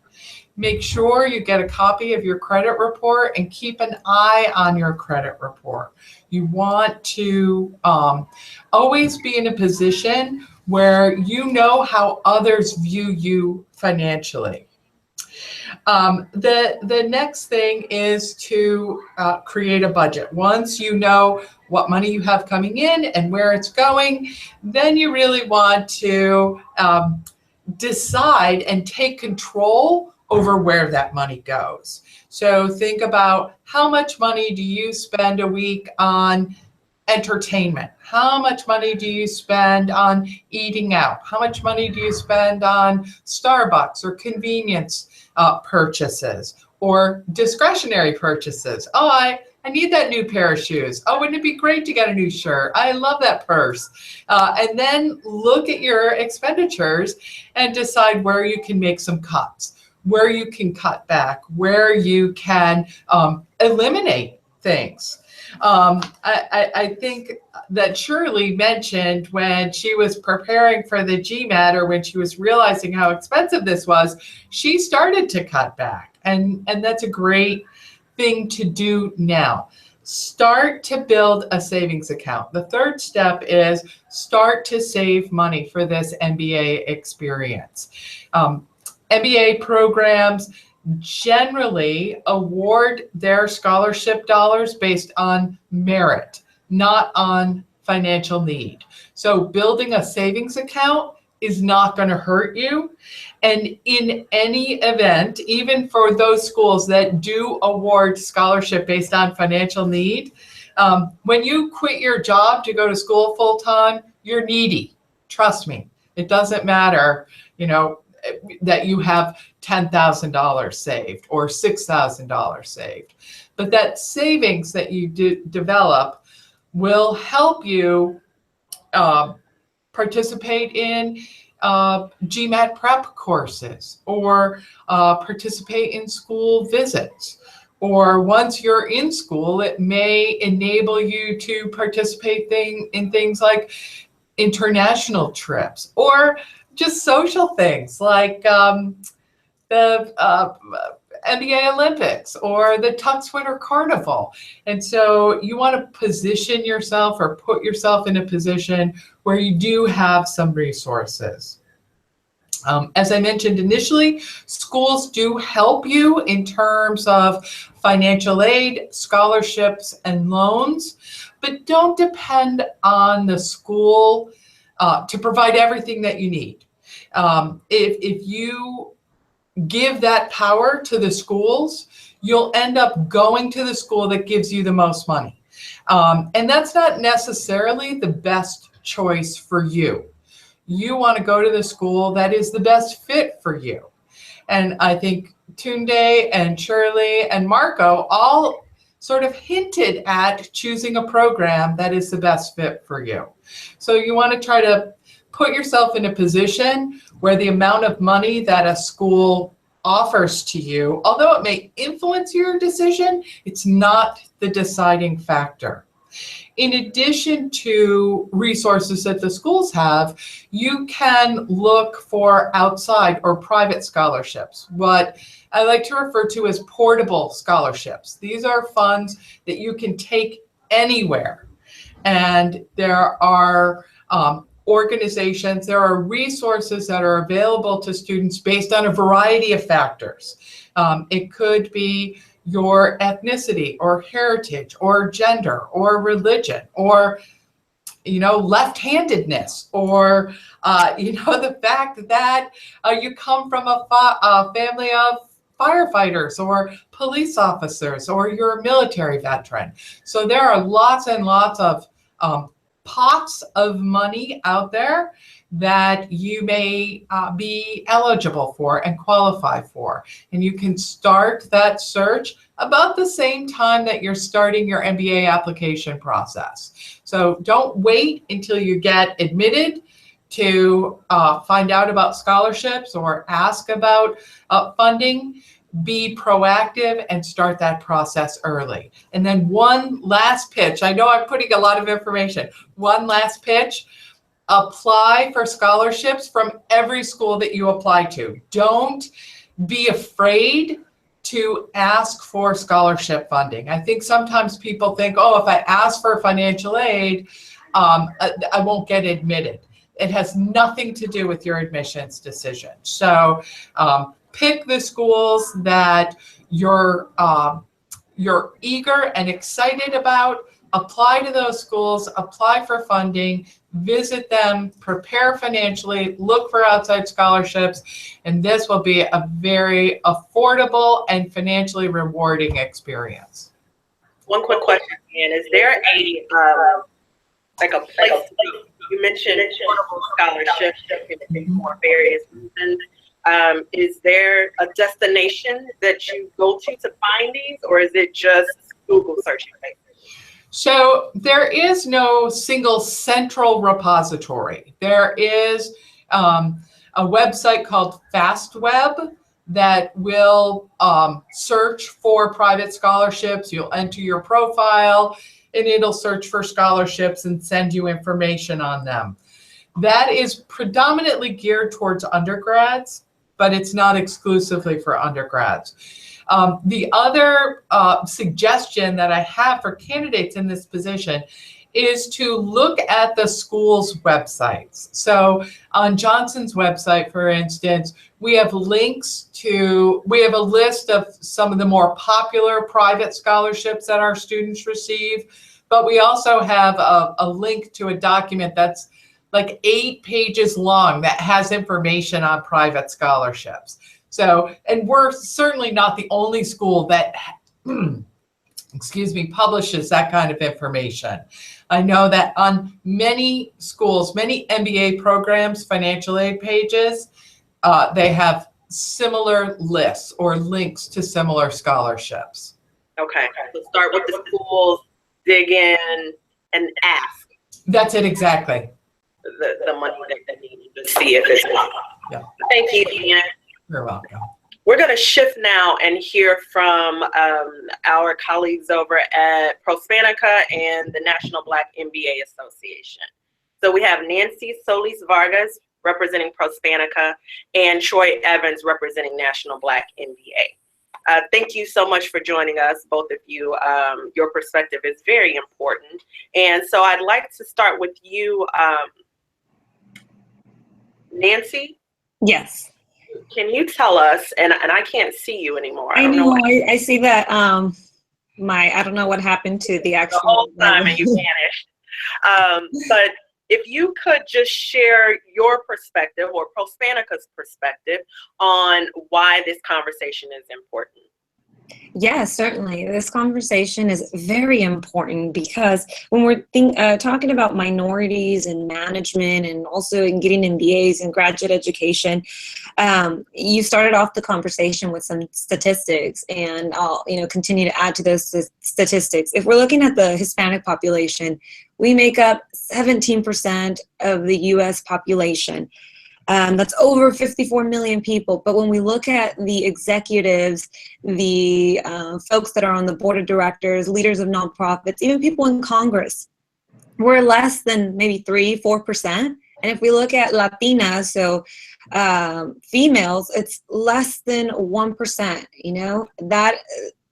Make sure you get a copy of your credit report and keep an eye on your credit report. You want to always be in a position where you know how others view you financially. The next thing is to create a budget. Once you know what money you have coming in and where it's going, then you really want to decide and take control over where that money goes. So think about how much money do you spend a week on entertainment? How much money do you spend on eating out? How much money do you spend on Starbucks or convenience purchases or discretionary purchases? Oh, I need that new pair of shoes. Oh, wouldn't it be great to get a new shirt? I love that purse. And then look at your expenditures and decide where you can make some cuts, where you can cut back, where you can eliminate things. I think that Shirley mentioned when she was preparing for the GMAT, or when she was realizing how expensive this was, she started to cut back. And that's a great thing to do now. Start to build a savings account. The third step is start to save money for this MBA experience. MBA programs generally award their scholarship dollars based on merit, not on financial need. So building a savings account is not going to hurt you. And in any event, even for those schools that do award scholarship based on financial need, when you quit your job to go to school full time, you're needy. Trust me, it doesn't matter, that you have $10,000 saved or $6,000 saved. But that savings that you develop will help you participate in GMAT prep courses, or participate in school visits. Or once you're in school, it may enable you to participate in things like international trips, or just social things like the NBA Olympics or the Tux Winter Carnival. And so you want to position yourself or put yourself in a position where you do have some resources. As I mentioned initially, schools do help you in terms of financial aid, scholarships, and loans, but don't depend on the school to provide everything that you need. If you give that power to the schools, you'll end up going to the school that gives you the most money. And that's not necessarily the best choice for you. You want to go to the school that is the best fit for you. And I think Tunde and Shirley and Marco all sort of hinted at choosing a program that is the best fit for you. So you want to try to put yourself in a position where the amount of money that a school offers to you, although it may influence your decision, it's not the deciding factor. In addition to resources that the schools have, you can look for outside or private scholarships, what I like to refer to as portable scholarships. These are funds that you can take anywhere. And there are organizations, there are resources that are available to students based on a variety of factors. It could be your ethnicity or heritage or gender or religion or, left-handedness or, the fact that you come from a family of firefighters or police officers or you're a military veteran. So there are lots and lots of pots of money out there that you may be eligible for and qualify for. And you can start that search about the same time that you're starting your MBA application process. So don't wait until you get admitted to find out about scholarships or ask about funding. Be proactive and start that process early. And then one last pitch. I know I'm putting a lot of information. One last pitch. Apply for scholarships from every school that you apply to. Don't be afraid to ask for scholarship funding. I think sometimes people think, oh, if I ask for financial aid, I won't get admitted. It has nothing to do with your admissions decision. So pick the schools that you're eager and excited about. Apply to those schools, apply for funding, visit them, prepare financially, look for outside scholarships, and this will be a very affordable and financially rewarding experience. One quick question, Ian. Is there a place, you mentioned portable scholarships for various reasons. Is there a destination that you go to find these, or is it just Google searching? So there is no single central repository. There is a website called FastWeb that will search for private scholarships. You'll enter your profile and it'll search for scholarships and send you information on them. That is predominantly geared towards undergrads, but it's not exclusively for undergrads. The other suggestion that I have for candidates in this position is to look at the school's websites. So on Johnson's website, for instance, we have a list of some of the more popular private scholarships that our students receive, but we also have a link to a document that's like 8 pages long that has information on private scholarships. So, and we're certainly not the only school that, publishes that kind of information. I know that on many schools, many MBA programs, financial aid pages, they have similar lists or links to similar scholarships. Okay, so start with the schools, dig in, and ask. That's it, exactly. The money that they need to see if it's not. Yeah. Thank you, Ian. You're welcome. We're going to shift now and hear from our colleagues over at Prospanica and the National Black MBA Association. So we have Nancy Solis Vargas representing Prospanica and Troy Evans representing National Black MBA. Thank you so much for joining us, both of you. Your perspective is very important. And so I'd like to start with you, Nancy. Yes. Can you tell us, and I can't see you anymore. I know. I see that I don't know what happened to the actual. The whole time and you vanished. But if you could just share your perspective or Prospanica's perspective on why this conversation is important. Yes, certainly. This conversation is very important because when we're talking about minorities and management and also in getting MBAs and graduate education, you started off the conversation with some statistics, and I'll continue to add to those statistics. If we're looking at the Hispanic population, we make up 17% of the U.S. population. That's over 54 million people. But when we look at the executives, the folks that are on the board of directors, leaders of nonprofits, even people in Congress, we're less than maybe 3-4%. And if we look at Latinas, so females, it's less than 1%. You know,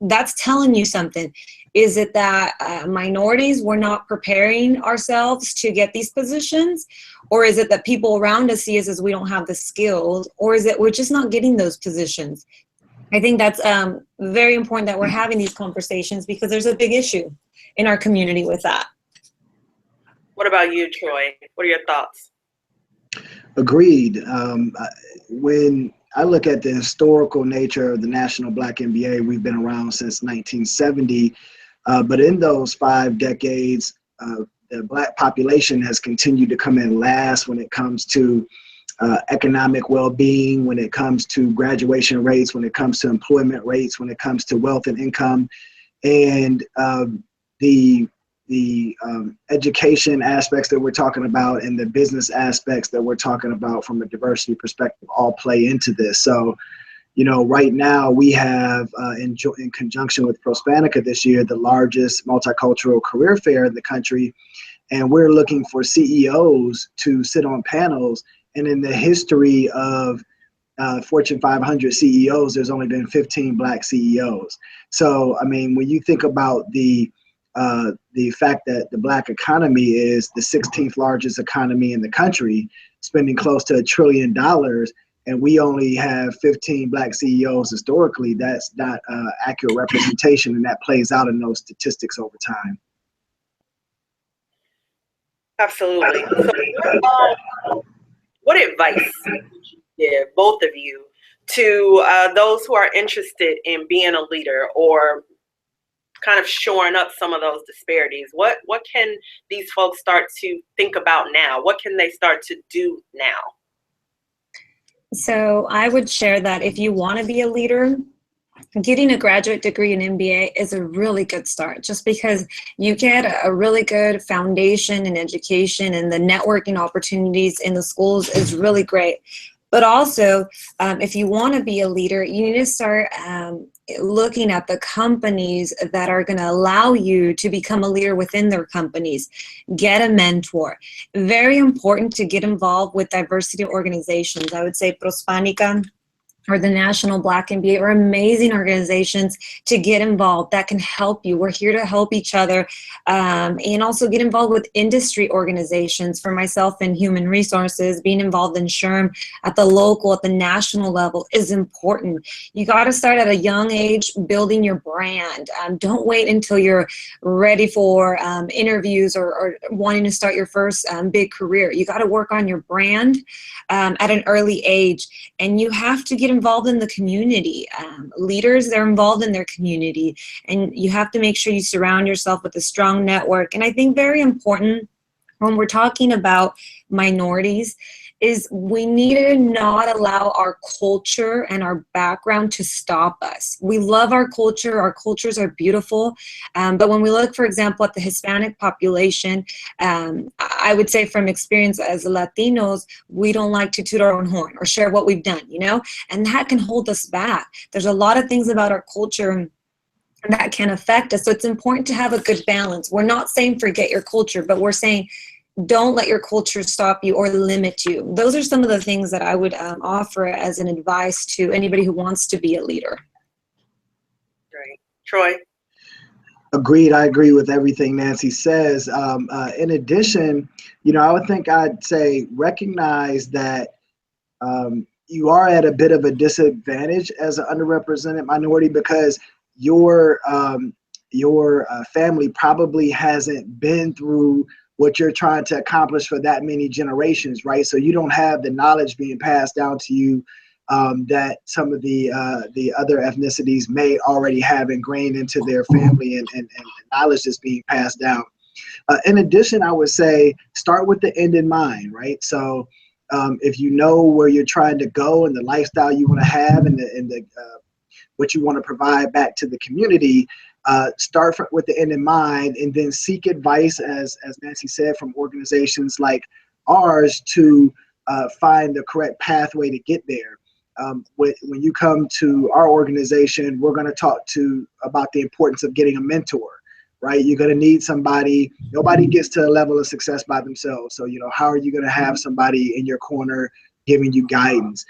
that's telling you something. Is it that minorities, we're not preparing ourselves to get these positions? Or is it that people around us see us as we don't have the skills? Or is it we're just not getting those positions? I think that's very important that we're having these conversations, because there's a big issue in our community with that. What about you, Troy? What are your thoughts? Agreed. When I look at the historical nature of the National Black MBA, we've been around since 1970, but in those 5 decades, the Black population has continued to come in last when it comes to economic well-being, when it comes to graduation rates, when it comes to employment rates, when it comes to wealth and income, and the education aspects that we're talking about and the business aspects that we're talking about from a diversity perspective all play into this. So, you know, right now we have, in conjunction with Prospanica this year, the largest multicultural career fair in the country, and we're looking for CEOs to sit on panels. And in the history of Fortune 500 CEOs, there's only been 15 Black CEOs. So, I mean, when you think about the fact that the Black economy is the 16th largest economy in the country, spending close to $1 trillion, and we only have 15 Black CEOs historically, that's not accurate representation, and that plays out in those statistics over time. Absolutely. So, what advice would you give, both of you, to those who are interested in being a leader or kind of shoring up some of those disparities? What can these folks start to think about now? What can they start to do now? So I would share that if you want to be a leader, getting a graduate degree in MBA is a really good start, just because you get a really good foundation in education, and the networking opportunities in the schools is really great. But also, if you want to be a leader, you need to start looking at the companies that are going to allow you to become a leader within their companies. Get a mentor. Very important to get involved with diversity organizations. I would say Prospanica or the National Black MBA are amazing organizations to get involved that can help you. We're here to help each other, and also get involved with industry organizations. For myself in human resources, being involved in SHRM at the local, at the national level is important. You got to start at a young age building your brand. Don't wait until you're ready for interviews or wanting to start your first big career. You got to work on your brand at an early age, and you have to get involved in the community. Leaders, they're involved in their community, and you have to make sure you surround yourself with a strong network. And I think very important when we're talking about minorities is we need to not allow our culture and our background to stop us. We love our culture. Our cultures are beautiful. But when we look, for example, at the Hispanic population, I would say from experience as Latinos, we don't like to toot our own horn or share what we've done, you know, and that can hold us back. There's a lot of things about our culture that can affect us. So it's important to have a good balance. We're not saying forget your culture, but we're saying don't let your culture stop you or limit you. Those are some of the things that I would offer as an advice to anybody who wants to be a leader. Great. Troy? Agreed. I agree with everything Nancy says. In addition, you know, I would think I'd say recognize that you are at a bit of a disadvantage as an underrepresented minority because your family probably hasn't been through what you're trying to accomplish for that many generations, right? So you don't have the knowledge being passed down to you that some of the other ethnicities may already have ingrained into their family and knowledge that's being passed down. In addition, I would say start with the end in mind, right? So if you know where you're trying to go and the lifestyle you want to have and the what you want to provide back to the community, start with the end in mind, and then seek advice, as Nancy said, from organizations like ours to find the correct pathway to get there. When you come to our organization, we're going to talk about the importance of getting a mentor, right? You're going to need somebody. Nobody gets to a level of success by themselves. So, how are you going to have somebody in your corner giving you guidance?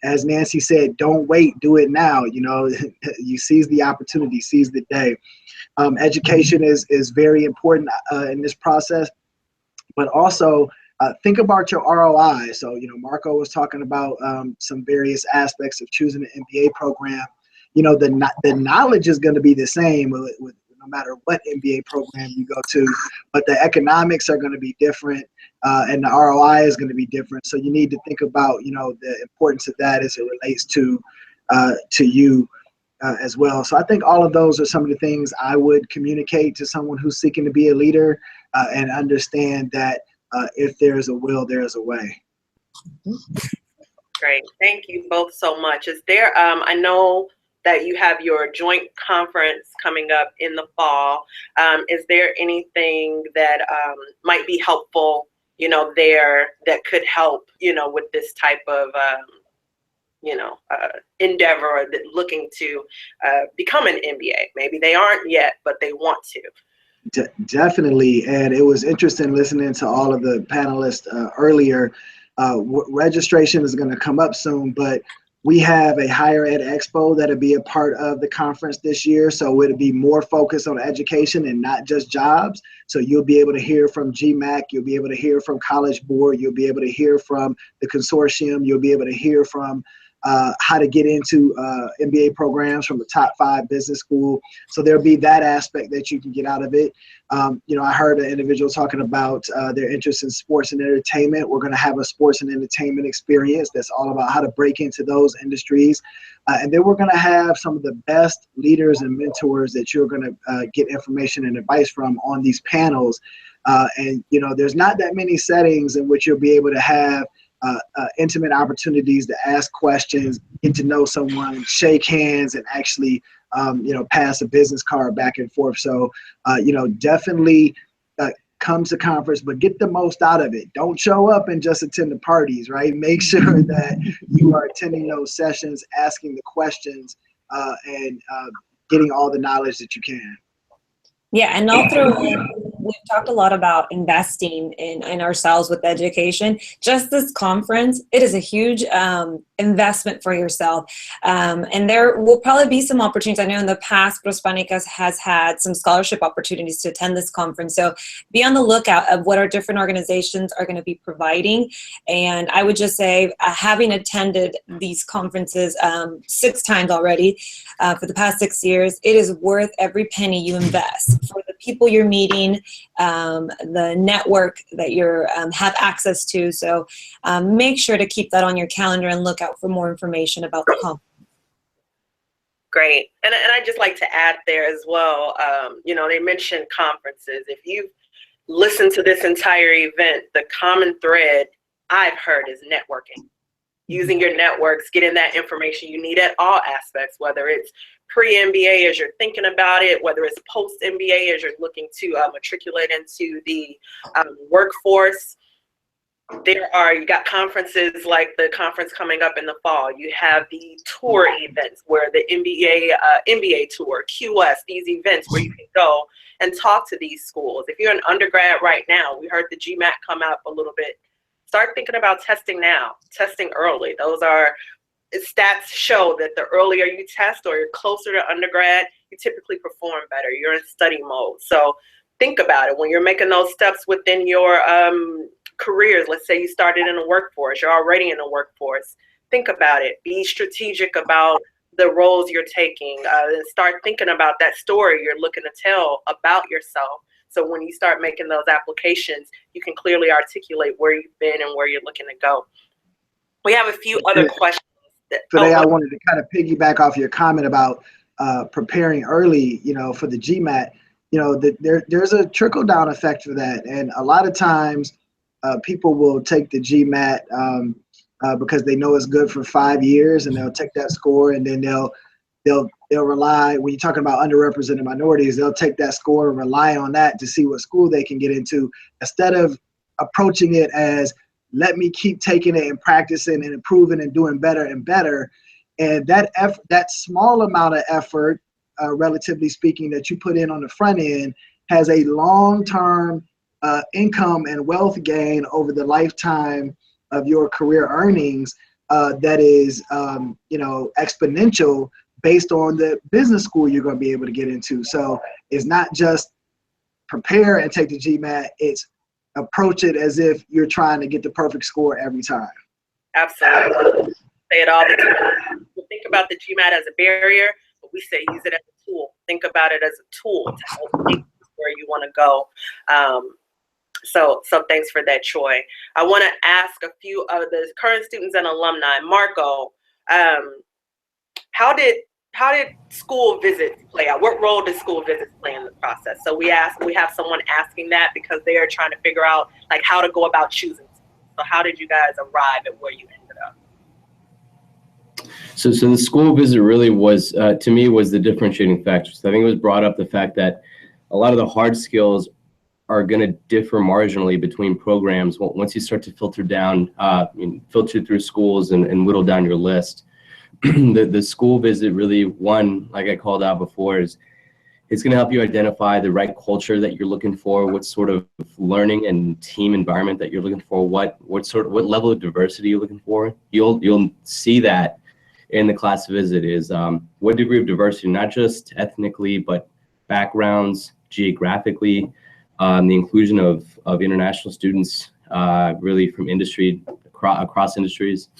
As Nancy said, don't wait, do it now. You seize the opportunity, seize the day. Education is very important in this process, but also think about your ROI. So, Marco was talking about some various aspects of choosing an MBA program. The knowledge is going to be the same with no matter what MBA program you go to, but the economics are going to be different, and the ROI is going to be different. So you need to think about, the importance of that as it relates to you as well. So I think all of those are some of the things I would communicate to someone who's seeking to be a leader, and understand that if there's a will, there's a way. Great. Thank you both so much. Is there, I know that you have your joint conference coming up in the fall. Is there anything that might be helpful, there that could help, with this type of, endeavor, or looking to become an MBA? Maybe they aren't yet, but they want to. Definitely. And it was interesting listening to all of the panelists earlier. Registration is going to come up soon, but we have a higher ed expo that'll be a part of the conference this year. So it'll be more focused on education and not just jobs. So you'll be able to hear from GMAC, you'll be able to hear from College Board, you'll be able to hear from the consortium, you'll be able to hear from how to get into MBA programs from a top 5 business school. So there'll be that aspect that you can get out of it. I heard an individual talking about their interest in sports and entertainment. We're going to have a sports and entertainment experience that's all about how to break into those industries. And then we're going to have some of the best leaders and mentors that you're going to get information and advice from on these panels. And there's not that many settings in which you'll be able to have intimate opportunities to ask questions, get to know someone, shake hands, and actually, pass a business card back and forth. So, definitely come to conference, but get the most out of it. Don't show up and just attend the parties, right? Make sure that you are attending those sessions, asking the questions, and getting all the knowledge that you can. Yeah, and I'll throw in, we've talked a lot about investing in ourselves with education. Just this conference, it is a huge investment for yourself. And there will probably be some opportunities. I know in the past, Prospanicas has had some scholarship opportunities to attend this conference. So be on the lookout of what our different organizations are going to be providing. And I would just say, having attended these conferences 6 times already for the past 6 years, it is worth every penny you invest for the people you're meeting, the network that you're have access to. So make sure to keep that on your calendar and look out for more information about the conference. Great. And I'd just like to add there as well, they mentioned conferences. If you've listened to this entire event, the common thread I've heard is networking. Using your networks, getting that information you need at all aspects, whether it's pre-MBA as you're thinking about it, whether it's post-MBA as you're looking to matriculate into the workforce. You got conferences like the conference coming up in the fall. You have the tour events where the MBA tour, QS, these events where you can go and talk to these schools. If you're an undergrad right now, we heard the GMAT come up a little bit. Start thinking about testing now, testing early. Those are stats show that the earlier you test or you're closer to undergrad, you typically perform better. You're in study mode. So think about it when you're making those steps within your careers. Let's say you started in the workforce, you're already in the workforce. Think about it. Be strategic about the roles you're taking, and start thinking about that story you're looking to tell about yourself. So when you start making those applications, you can clearly articulate where you've been and where you're looking to go. We have a few other questions. Today, I wanted to kind of piggyback off your comment about preparing early, for the GMAT. There's a trickle down effect for that. And a lot of times people will take the GMAT because they know it's good for 5 years, and they'll take that score, and then they'll rely, when you're talking about underrepresented minorities, they'll take that score and rely on that to see what school they can get into, instead of approaching it as, let me keep taking it and practicing and improving and doing better and better. And that small amount of effort, relatively speaking, that you put in on the front end has a long-term income and wealth gain over the lifetime of your career earnings that is, exponential based on the business school you're going to be able to get into. So it's not just prepare and take the GMAT, it's approach it as if you're trying to get the perfect score every time. Absolutely. Say it all the time. Think about the GMAT as a barrier, but we say use it as a tool. Think about it as a tool to help take you where you want to go. So thanks for that, Troy. I want to ask a few of the current students and alumni. Marco, how did school visits play out? What role did school visits play in the process? So we have someone asking that because they are trying to figure out like how to go about choosing. So how did you guys arrive at where you ended up? So the school visit really was, to me, was the differentiating factor. So I think it was brought up the fact that a lot of the hard skills are going to differ marginally between programs once you start to filter down, filter through schools and whittle down your list. The school visit really, one, like I called out before, is it's going to help you identify the right culture that you're looking for, what sort of learning and team environment that you're looking for, what level of diversity you're looking for. You'll see that in the class visit is what degree of diversity, not just ethnically, but backgrounds, geographically, the inclusion of international students, really from industry, across industries.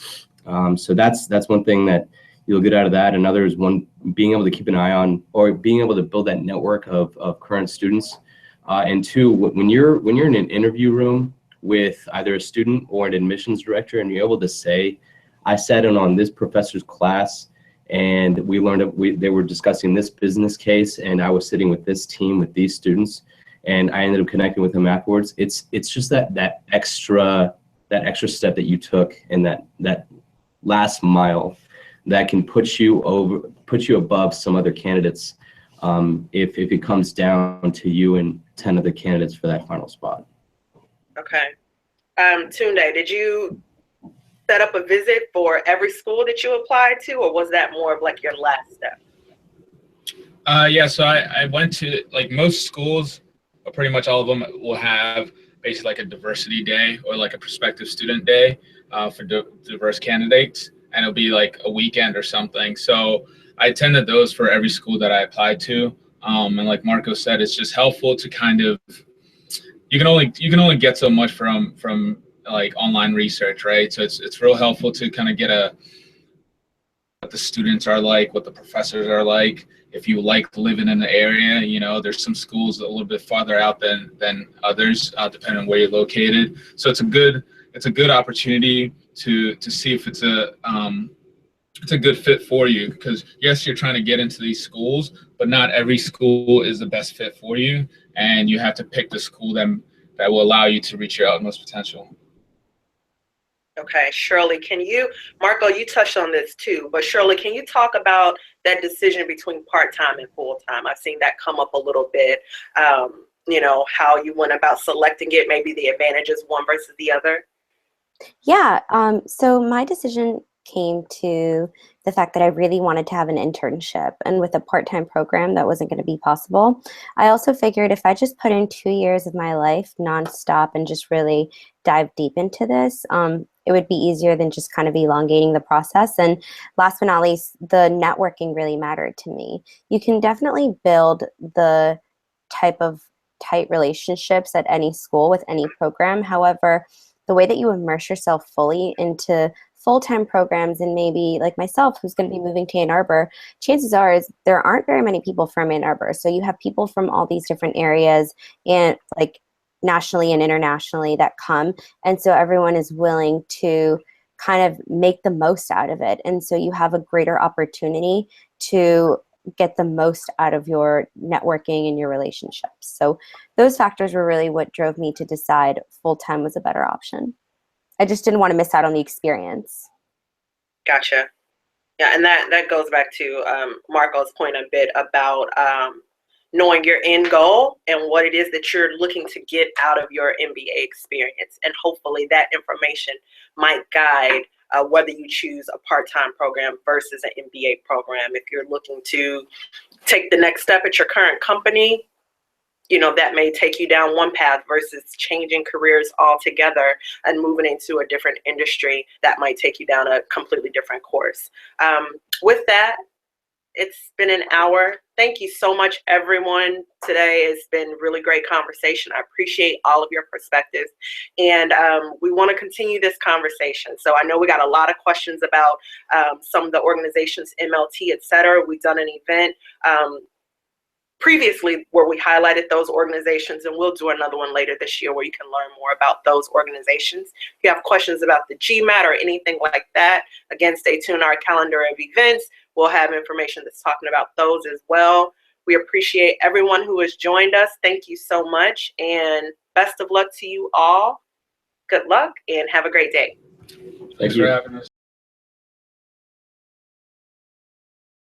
So that's one thing that you'll get out of that. Another is being able to keep an eye on, or being able to build that network of current students. And two, when you're in an interview room with either a student or an admissions director, and you're able to say, I sat in on this professor's class, and we learned that they were discussing this business case, and I was sitting with this team with these students, and I ended up connecting with them afterwards. It's just that extra step that you took, and that last mile that can put you above some other candidates if it comes down to you and 10 other candidates for that final spot. Okay. Tunde, did you set up a visit for every school that you applied to, or was that more of like your last step? Yeah, so I went to, like, most schools, or pretty much all of them, will have basically like a diversity day or like a prospective student day for diverse candidates, and it'll be like a weekend or something. So I attended those for every school that I applied to, and like Marco said, it's just helpful to kind of, you can only get so much from like online research, right? So it's real helpful to kind of get what the students are like, what the professors are like. If you like living in the area, there's some schools a little bit farther out than others, depending on where you're located. So it's a good opportunity to see if it's a good fit for you, because yes, you're trying to get into these schools, but not every school is the best fit for you, and you have to pick the school that will allow you to reach your utmost potential. Okay, Shirley, Marco, you touched on this too, but Shirley, can you talk about that decision between part-time and full-time? I've seen that come up a little bit, how you went about selecting it, maybe the advantages one versus the other. Yeah, so my decision came to the fact that I really wanted to have an internship, and with a part-time program that wasn't going to be possible. I also figured if I just put in 2 years of my life nonstop and just really dive deep into this, it would be easier than just kind of elongating the process. And last but not least, the networking really mattered to me. You can definitely build the type of tight relationships at any school with any program. However, the way that you immerse yourself fully into full-time programs, and maybe like myself, who's going to be moving to Ann Arbor, chances are is there aren't very many people from Ann Arbor. So you have people from all these different areas, and like nationally and internationally, that come. And so everyone is willing to kind of make the most out of it. And so you have a greater opportunity to get the most out of your networking and your relationships. So those factors were really what drove me to decide full-time was a better option. I just didn't want to miss out on the experience. Gotcha. Yeah, and that goes back to Marco's point a bit about knowing your end goal and what it is that you're looking to get out of your MBA experience. And hopefully that information might guide whether you choose a part-time program versus an MBA program. If you're looking to take the next step at your current company, you know, that may take you down one path versus changing careers altogether and moving into a different industry that might take you down a completely different course. With that, it's been an hour. Thank you so much, everyone. Today has been really great conversation. I appreciate all of your perspectives. And we want to continue this conversation. So I know we got a lot of questions about some of the organizations, MLT, et cetera. We've done an event previously where we highlighted those organizations, and we'll do another one later this year where you can learn more about those organizations. If you have questions about the GMAT or anything like that, again, stay tuned to our calendar of events. We'll have information that's talking about those as well. We appreciate everyone who has joined us. Thank you so much, and best of luck to you all. Good luck and have a great day. Thanks for having us.